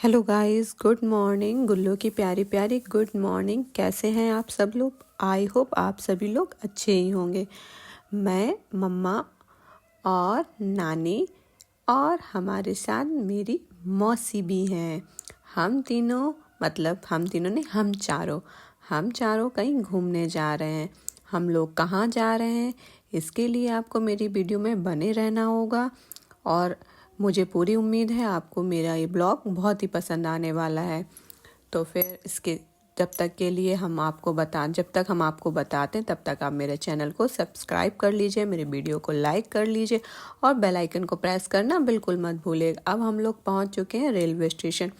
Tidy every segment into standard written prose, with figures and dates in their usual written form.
Hello guys, good morning. Gullu की प्यारी प्यारी गुड मॉर्निंग। कैसे हैं आप सब लोग? आई होप आप सभी लोग अच्छे ही होंगे। मैं, मम्मा और नानी और हमारे साथ मेरी मौसी भी हैं। हम तीनों हम तीनों नहीं, हम चारों कहीं घूमने जा रहे हैं। हम लोग कहाँ जा रहे हैं इसके लिए आपको मेरी वीडियो में बने रहना होगा और मुझे पूरी उम्मीद है आपको मेरा ये ब्लॉग बहुत ही पसंद आने वाला है। तो फिर इसके जब तक हम आपको बताते हैं तब तक आप मेरे चैनल को सब्सक्राइब कर लीजिए, मेरे वीडियो को लाइक कर लीजिए और बेल आइकन को प्रेस करना बिल्कुल मत भूलिएगा। अब हम लोग पहुंच चुके हैं railway station,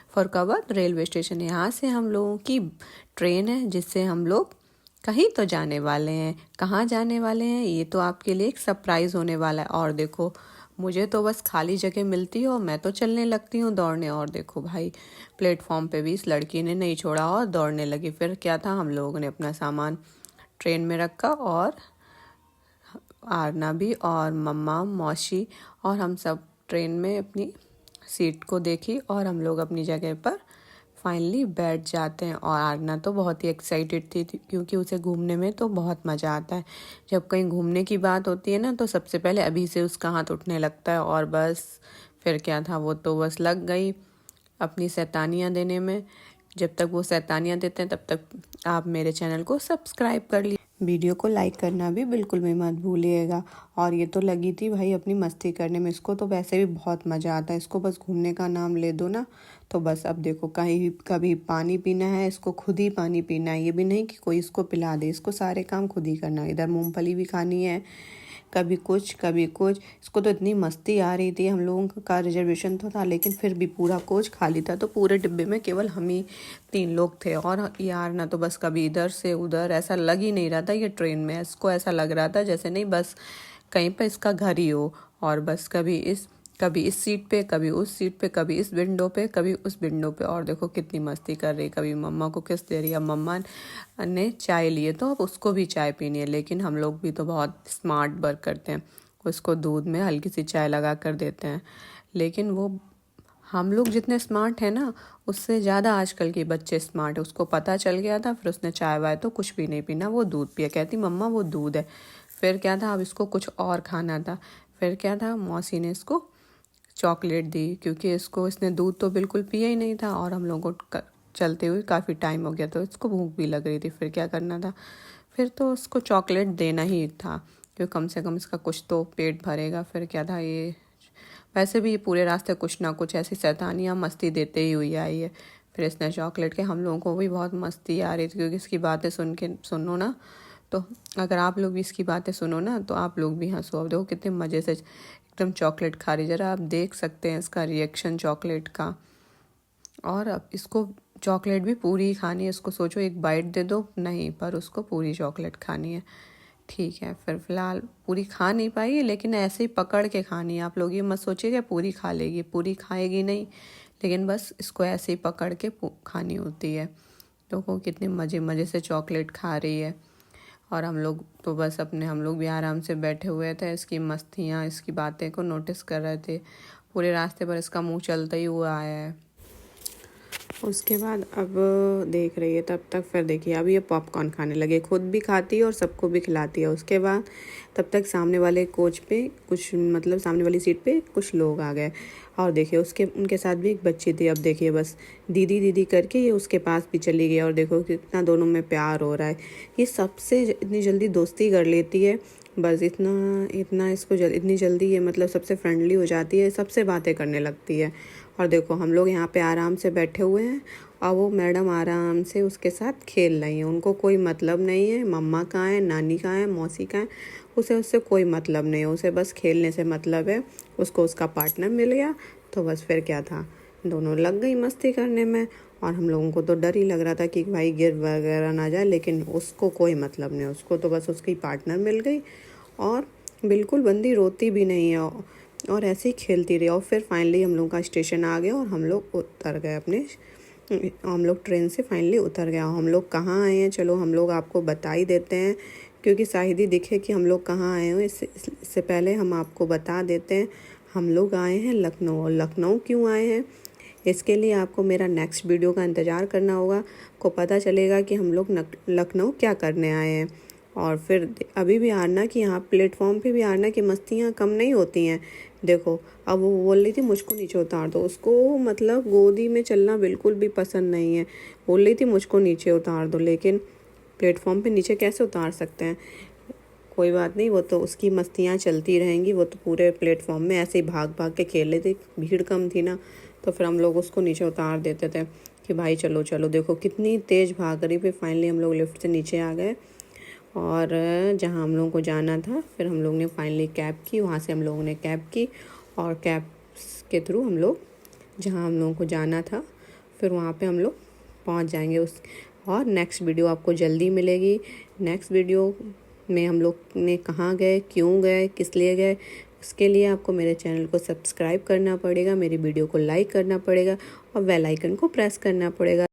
Farrukhabad railway station. यहाँ से हम लोगों की ट्रेन है जिससे हम लोग कहीं तो जाने वाले हैं। कहाँ जाने वाले हैं ये तो आपके लिए एक सरप्राइज होने वाला है। और देखो, मुझे तो बस खाली जगह मिलती है और मैं तो चलने लगती हूँ दौड़ने। और देखो भाई, प्लेटफॉर्म पे भी इस लड़की ने नहीं छोड़ा और दौड़ने लगी। फिर क्या था, हम लोगों ने अपना सामान ट्रेन में रखा और आरना भी और मम्मा, मौसी और हम सब ट्रेन में अपनी सीट को देखी और हम लोग अपनी जगह पर फाइनली बैठ जाते हैं। और आरना तो बहुत ही एक्साइटेड थी क्योंकि उसे घूमने में तो बहुत मज़ा आता है। जब कहीं घूमने की बात होती है ना तो सबसे पहले अभी से उसका हाथ उठने लगता है। और बस फिर क्या था, वो तो बस लग गई अपनी शैतानियाँ देने में। जब तक वो शैतानियाँ देते हैं तब तक आप मेरे चैनल को सब्सक्राइब कर लीजिए, वीडियो को लाइक करना भी बिल्कुल भी मत भूलिएगा। और ये तो लगी थी भाई अपनी मस्ती करने में, इसको तो वैसे भी बहुत मज़ा आता है। इसको बस घूमने का नाम ले दो ना तो बस अब देखो, कहीं कभी पानी पीना है इसको खुद ही पानी पीना है, ये भी नहीं कि कोई इसको पिला दे। इसको सारे काम खुद ही करना है। इधर मूंगफली भी खानी है, कभी कुछ कभी कुछ। इसको तो इतनी मस्ती आ रही थी। हम लोगों का रिजर्वेशन तो था लेकिन फिर भी पूरा कोच खाली था, तो पूरे डिब्बे में केवल हम ही 3 लोग थे। और यार ना तो बस कभी इधर से उधर, ऐसा लग ही नहीं रहा था ये ट्रेन में। इसको ऐसा लग रहा था जैसे नहीं बस कहीं पर इसका घर ही हो। और बस कभी इस सीट पे, कभी उस सीट पे, कभी इस विंडो पे, कभी उस विंडो पे। और देखो कितनी मस्ती कर रही, कभी मम्मा को किस दे रही है। मम्मा ने चाय लिए तो अब उसको भी चाय पीनी है, लेकिन हम लोग भी तो बहुत स्मार्ट वर्क करते हैं, उसको दूध में हल्की सी चाय लगा कर देते हैं। लेकिन वो हम लोग जितने स्मार्ट हैं ना उससे ज़्यादा आजकल के बच्चे स्मार्ट है। उसको पता चल गया था, फिर उसने चाय वाय तो कुछ भी नहीं पीना, वो दूध पिया। कहती मम्मा वो दूध है। फिर क्या था, अब इसको कुछ और खाना था। फिर क्या था, मौसी ने इसको चॉकलेट दी क्योंकि इसने दूध तो बिल्कुल पिया ही नहीं था और हम लोगों को चलते हुए काफ़ी टाइम हो गया तो इसको भूख भी लग रही थी। फिर क्या करना था, फिर तो उसको चॉकलेट देना ही था क्योंकि कम से कम इसका कुछ तो पेट भरेगा। फिर क्या था, ये वैसे भी ये पूरे रास्ते कुछ ना कुछ ऐसी शैतानियाँ मस्ती देते ही हुई आई है। फिर इसने चॉकलेट के, हम लोगों को भी बहुत मस्ती आ रही थी क्योंकि इसकी बातें सुनो ना तो अगर आप लोग भी इसकी बातें सुनो ना तो आप लोग भी हंसो। अब देखो कितने मज़े से एकदम चॉकलेट खा रही, जरा आप देख सकते हैं इसका रिएक्शन चॉकलेट का। और अब इसको चॉकलेट भी पूरी खानी है। इसको सोचो एक बाइट दे दो, नहीं, पर उसको पूरी चॉकलेट खानी है। ठीक है, फिर फिलहाल पूरी खा नहीं पाई लेकिन ऐसे ही पकड़ के खानी है। आप लोग ये मत सोचिए कि पूरी खा लेगी, पूरी खाएगी नहीं, लेकिन बस इसको ऐसे ही पकड़ के खानी होती है। तो वो कितने मज़े मज़े से चॉकलेट खा रही है। और हम लोग तो बस हम लोग भी आराम से बैठे हुए थे, इसकी मस्तियाँ, इसकी बातें को नोटिस कर रहे थे। पूरे रास्ते पर इसका मुंह चलता ही हुआ आया है। उसके बाद अब देख रही है तब तक, फिर देखिए अब ये पॉपकॉर्न खाने लगे, खुद भी खाती है और सबको भी खिलाती है। उसके बाद तब तक सामने वाले कोच पे सामने वाली सीट पे कुछ लोग आ गए और देखिए उनके साथ भी एक बच्ची थी। अब देखिए बस दीदी दीदी करके ये उसके पास भी चली गई और देखो कितना दोनों में प्यार हो रहा है। ये सबसे इतनी जल्दी दोस्ती कर लेती है, बस इतना इसको इतनी जल्दी ये सबसे फ्रेंडली हो जाती है, सबसे बातें करने लगती है। और देखो हम लोग यहाँ पे आराम से बैठे हुए हैं और वो मैडम आराम से उसके साथ खेल रही है। उनको कोई मतलब नहीं है मम्मा कहाँ है, नानी कहाँ है, मौसी कहाँ है, उससे कोई मतलब नहीं है। उसे बस खेलने से मतलब है। उसको उसका पार्टनर मिल गया तो बस फिर क्या था, दोनों लग गई मस्ती करने में। और हम लोगों को तो डर ही लग रहा था कि भाई गिर वगैरह ना जाए, लेकिन उसको कोई मतलब नहीं, उसको तो बस उसकी पार्टनर मिल गई और बिल्कुल बंदी रोती भी नहीं है और ऐसे ही खेलती रही। और फिर फाइनली हम लोग का स्टेशन आ गया और हम लोग उतर गए हम लोग ट्रेन से फाइनली उतर गए। हम लोग कहाँ आए हैं चलो हम लोग आपको बता ही देते हैं क्योंकि शायद ही दिखे कि हम लोग कहाँ आए हो। इससे पहले हम आपको बता देते हैं, हम लोग आए हैं लखनऊ। और लखनऊ क्यों आए हैं इसके लिए आपको मेरा नेक्स्ट वीडियो का इंतज़ार करना होगा, को पता चलेगा कि हम लोग लखनऊ क्या करने आए हैं। और फिर अभी भी आरना की यहाँ प्लेटफॉर्म पे भी आरना की मस्तियाँ कम नहीं होती हैं। देखो अब वो बोल रही थी मुझको नीचे उतार दो, उसको मतलब गोदी में चलना बिल्कुल भी पसंद नहीं है। बोल रही थी मुझको नीचे उतार दो, लेकिन प्लेटफॉर्म पे नीचे कैसे उतार सकते हैं। कोई बात नहीं, वो तो उसकी मस्तियाँ चलती रहेंगी। वो तो पूरे प्लेटफॉर्म में ऐसे ही भाग भाग के खेल रही थी, भीड़ कम थी ना, तो फिर हम लोग उसको नीचे उतार देते थे कि भाई चलो चलो। देखो कितनी तेज़ भाग रही। फिर फाइनली हम लोग लिफ्ट से नीचे आ गए और जहाँ हम लोगों को जाना था फिर हम लोग ने फाइनली कैब की। वहाँ से हम लोगों ने कैब की और कैब के थ्रू हम लोग जहाँ हम लोगों को जाना था फिर वहाँ पे हम लोग पहुँच जाएंगे। और नेक्स्ट वीडियो आपको जल्दी मिलेगी। नेक्स्ट वीडियो में हम लोग ने कहाँ गए, क्यों गए, किस लिए गए, उसके लिए आपको मेरे चैनल को सब्सक्राइब करना पड़ेगा, मेरी वीडियो को लाइक करना पड़ेगा और बेल आइकन को प्रेस करना पड़ेगा।